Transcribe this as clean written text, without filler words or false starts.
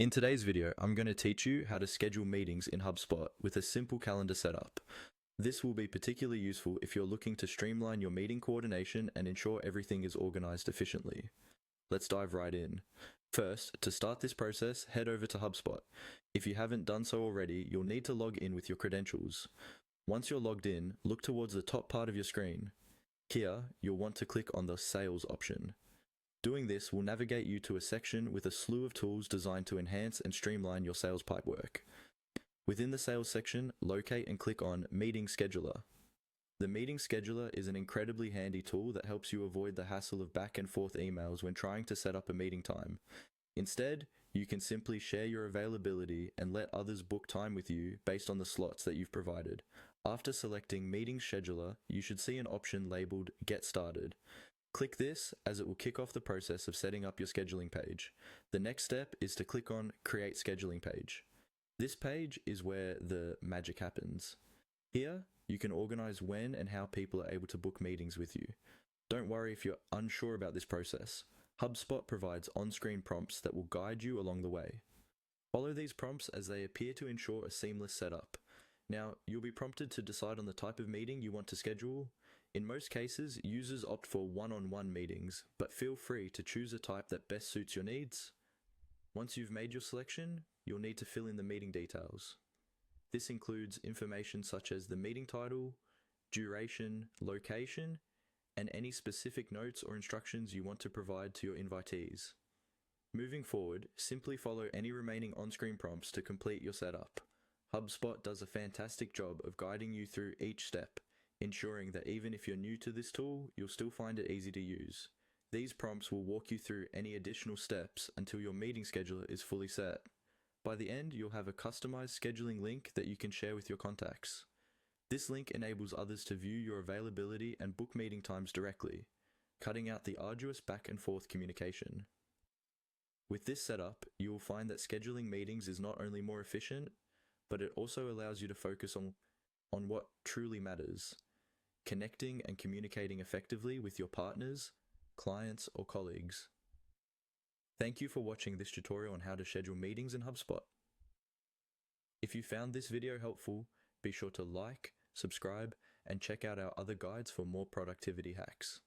In today's video, I'm going to teach you how to schedule meetings in HubSpot with a simple calendar setup. This will be particularly useful if you're looking to streamline your meeting coordination and ensure everything is organized efficiently. Let's dive right in. First, to start this process, head over to HubSpot. If you haven't done so already, you'll need to log in with your credentials. Once you're logged in, look towards the top part of your screen. Here, you'll want to click on the Sales option. Doing this will navigate you to a section with a slew of tools designed to enhance and streamline your sales pipe work. Within the sales section, locate and click on Meeting Scheduler. The Meeting Scheduler is an incredibly handy tool that helps you avoid the hassle of back and forth emails when trying to set up a meeting time. Instead, you can simply share your availability and let others book time with you based on the slots that you've provided. After selecting Meeting Scheduler, you should see an option labeled Get Started. Click this as it will kick off the process of setting up your scheduling page. The next step is to click on Create Scheduling Page. This page is where the magic happens. Here, you can organize when and how people are able to book meetings with you. Don't worry if you're unsure about this process. HubSpot provides on-screen prompts that will guide you along the way. Follow these prompts as they appear to ensure a seamless setup. Now, you'll be prompted to decide on the type of meeting you want to schedule. In most cases, users opt for one-on-one meetings, but feel free to choose a type that best suits your needs. Once you've made your selection, you'll need to fill in the meeting details. This includes information such as the meeting title, duration, location, and any specific notes or instructions you want to provide to your invitees. Moving forward, simply follow any remaining on-screen prompts to complete your setup. HubSpot does a fantastic job of guiding you through each step, ensuring that even if you're new to this tool, you'll still find it easy to use. These prompts will walk you through any additional steps until your meeting scheduler is fully set. By the end, you'll have a customized scheduling link that you can share with your contacts. This link enables others to view your availability and book meeting times directly, cutting out the arduous back and forth communication. With this setup, you will find that scheduling meetings is not only more efficient, but it also allows you to focus on what truly matters: connecting and communicating effectively with your partners, clients, or colleagues. Thank you for watching this tutorial on how to schedule meetings in HubSpot. If you found this video helpful, be sure to like, subscribe, and check out our other guides for more productivity hacks.